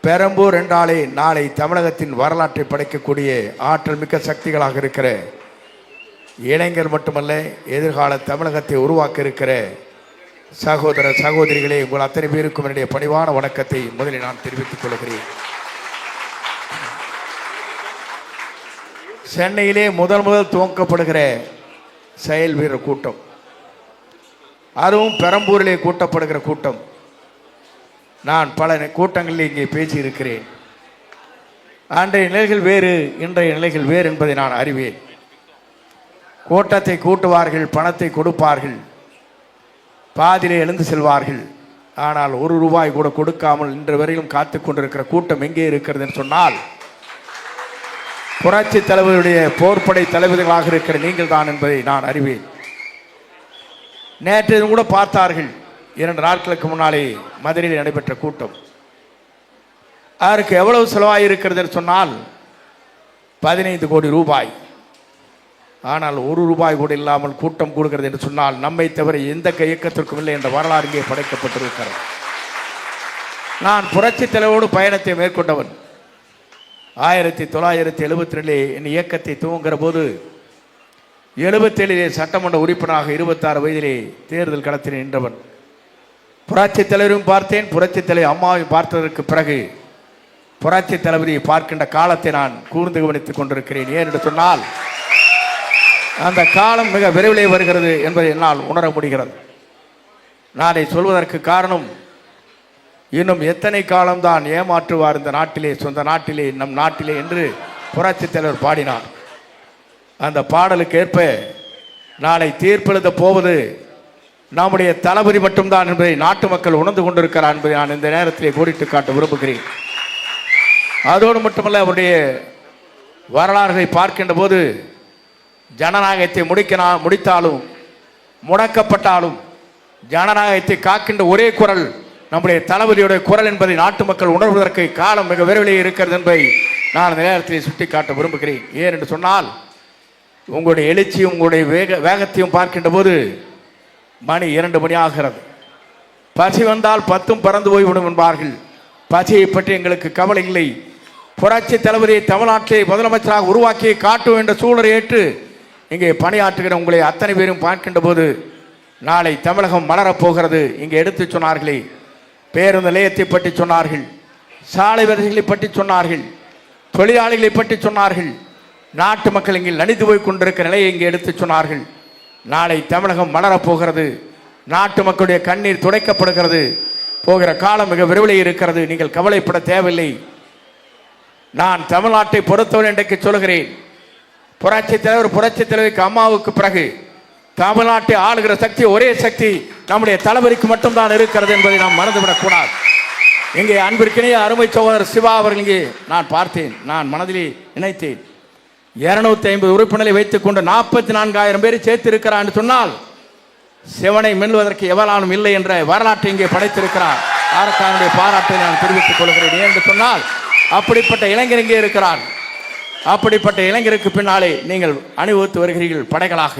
பெரம்பூர் என்றாலே நாளை தமிழகத்தின் வரலாற்றை படைக்கக்கூடிய ஆற்றல் மிக்க சக்திகளாக இருக்கிற இளைஞர் மட்டுமல்ல, எதிர்கால தமிழகத்தை உருவாக்க இருக்கிற சகோதர சகோதரிகளே, உங்கள் அத்தனை பேருக்கும் என்னுடைய பணிவான வணக்கத்தை முதலில் நான் தெரிவித்துக் கொள்கிறேன். சென்னையிலே முதல் துவக்கப்படுகிற செயல் வீரர் கூட்டம், அதுவும் பெரம்பூரிலே கூட்டப்படுகிற கூட்டம். நான் பல கூட்டங்களில் இங்கே பேசியிருக்கிறேன். அன்றைய நிலைகள் வேறு, இன்றைய நிலைகள் வேறு என்பதை நான் அறிவேன். கூட்டத்தை கூட்டுவார்கள், பணத்தை கொடுப்பார்கள், பாதிலே எழுந்து செல்வார்கள். ஆனால் ₹1 கூட கொடுக்காமல் இன்று வரையிலும் காத்து கொண்டிருக்கிற கூட்டம் எங்கே இருக்கிறது என்று சொன்னால், புரட்சி தலைவருடைய போர்ப்படை தளபதிகளாக இருக்கிற நீங்கள் தான் என்பதை நான் அறிவேன். நேற்று கூட பார்த்தார்கள், 2 நாட்களுக்கு முன்னாலே மதுரையில் நடைபெற்ற கூட்டம். அதற்கு எவ்வளவு செலவாயிருக்கிறது என்று சொன்னால் ₹15 கோடி. ஆனால் ₹1 கூட இல்லாமல் கூட்டம் கூடுகிறது என்று சொன்னால் நம்மை தவிர எந்த இயக்கத்திற்கும் இல்லை என்ற வரலாறு இங்கே படைக்கப்பட்டிருக்கிறது. நான் புரட்சி தலைவரோடு பயணத்தை மேற்கொண்டவன். 1972 என் இயக்கத்தை துவங்குகிற போது 77 சட்டமன்ற உறுப்பினராக 26 வயதிலே தேர்தல் களத்தில் நின்றவன். புரட்சி தலைவரையும் பார்த்தேன், புரட்சி தலைவர் அம்மாவையும் பார்த்ததற்கு பிறகு புரட்சி தளபதியை பார்க்கின்ற காலத்தை நான் கூர்ந்து கவனித்துக் கொண்டிருக்கிறேன். ஏன் என்று சொன்னால் அந்த காலம் மிக விரைவிலே வருகிறது என்பதை என்னால் உணர முடிகிறது. நான் இதை சொல்வதற்கு காரணம், இன்னும் எத்தனை காலம்தான் ஏமாற்றுவார் இந்த நாட்டிலே, சொந்த நாட்டிலே, நம் நாட்டிலே என்று புரட்சி தலைவர் பாடினார். அந்த பாடலுக்கு ஏற்ப நாளை தீர்ப்பெழுத போவது நம்முடைய தளபதி மட்டும்தான் என்பதை நாட்டு மக்கள் உணர்ந்து கொண்டிருக்கிறார் என்பதை நான் இந்த நேரத்திலே கோடிட்டு காட்ட விரும்புகிறேன். அதோடு மட்டுமல்ல, அவருடைய வரலாறுகளை பார்க்கின்ற போது ஜனநாயகத்தை முடித்தாலும் முடக்கப்பட்டாலும் ஜனநாயகத்தை காக்கின்ற ஒரே குரல் நம்முடைய தளபதியுடைய குரல் என்பதை நாட்டு மக்கள் உணர்வதற்கு காலம் மிக விரைவிலே இருக்கிறது என்பதை நான் இந்த நேரத்திலே சுட்டி காட்ட விரும்புகிறேன். ஏன் என்று சொன்னால், உங்களுடைய எழுச்சியும் உங்களுடைய வேகத்தையும் பார்க்கின்ற போது மணி 2 மணி ஆகிறது. பசி வந்தால் 10 பறந்து போய்விடும் என்பார்கள். பசியை பற்றி எங்களுக்கு கவலை இல்லை. புரட்சி தளபதியை தமிழ்நாட்டிலே முதலமைச்சராக உருவாக்கி காட்டும் என்ற சூழலை ஏற்று இங்கே பணியாற்றுகிற உங்களை அத்தனை பேரும் பார்க்கின்ற போது நாளை தமிழகம் மலரப்போகிறது. இங்கே எடுத்து சொன்னார்களே, பேருந்து நிலையத்தை பற்றி சொன்னார்கள், சாலை வரிசைகளை பற்றி சொன்னார்கள், தொழிலாளிகளை பற்றி சொன்னார்கள், நாட்டு மக்கள் இங்கே நடித்து போய் கொண்டிருக்கிற நிலையை இங்கே எடுத்து சொன்னார்கள். நாளை தமிழகம் மலரப்போகிறது. நாட்டு மக்களுடைய கண்ணீர் துடைக்கப்படுகிறது. போகிற காலம் மிக விரைவிலே இருக்கிறது. நீங்கள் கவலைப்பட தேவையில்லை. நான் தமிழ்நாட்டை பொறுத்தவரை இன்றைக்கு சொல்கிறேன், புரட்சி தலைவருக்கு அம்மாவுக்கு பிறகு தமிழ்நாட்டை ஆளுகிற சக்தி, ஒரே சக்தி நம்முடைய தளபதிக்கு மட்டும்தான் இருக்கிறது என்பதை நாம் மறந்துவிடக்கூடாது. இங்கே அன்பிற்கிணைய அருமை சகோதரர் சிவா அவர்கள் இங்கே நான் பார்த்தேன், நான் மனதிலே நினைத்தேன், 250 உறுப்பினரை வைத்துக் கொண்டு 44,000 பேரை சேர்த்திருக்கிறார் என்று சொன்னால் சிவனை மின்னுவதற்கு எவராலும் இல்லை என்ற வரலாற்றை இங்கே படைத்திருக்கிறார். ஆரக்காரனுடைய பாராட்டை நான் தெரிவித்துக் கொள்கிறேன். ஏன் என்று சொன்னால், அப்படிப்பட்ட இளைஞர் இங்கே இருக்கிறார். அப்படிப்பட்ட இளைஞருக்கு பின்னாலே நீங்கள் அணிவகுத்து வருகிறீர்கள் படைகளாக.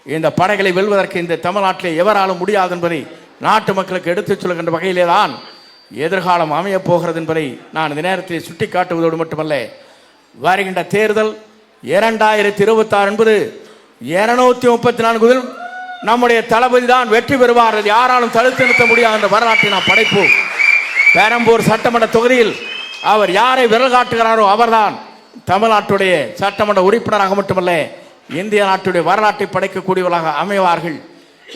இந்த படைகளை வெல்வதற்கு இந்த தமிழ்நாட்டிலே எவராலும் முடியாது என்பதை நாட்டு மக்களுக்கு எடுத்துச் சொல்கின்ற வகையிலே தான் எதிர்காலம் அமையப் போகிறது என்பதை நான் இந்த நேரத்தில் சுட்டி காட்டுவதோடு மட்டுமல்ல, வருகின்ற தேர்தல் 2026 என்பது 234 நம்முடைய தளபதி தான் வெற்றி பெறுவார், யாராலும் தடுத்து நிறுத்த முடியாது என்ற வரலாற்றை நாம் படைப்போம். பெரம்பூர் சட்டமன்ற தொகுதியில் அவர் யாரை விரல் காட்டுகிறாரோ அவர்தான் தமிழ்நாட்டுடைய சட்டமன்ற உறுப்பினராக மட்டுமல்ல, இந்திய நாட்டுடைய வரலாற்றை படைக்கக்கூடியவர்களாக அமைவார்கள்.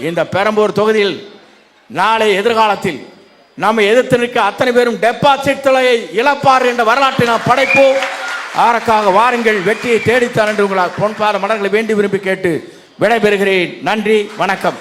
இந்த பெரம்பூர் தொகுதியில் நாளை எதிர்காலத்தில் நம்மை எதிர்த்து நிற்க அத்தனை பேரும் டெபாசிட் தொகையை இழப்பார் என்ற வரலாற்றை நாம் படைப்போம். அதற்காக வாருங்கள், வெற்றியை தேடித்தான் என்று உங்களால் பொன்பாத மலர்களை வேண்டி விரும்பி கேட்டு விடைபெறுகிறேன். நன்றி, வணக்கம்.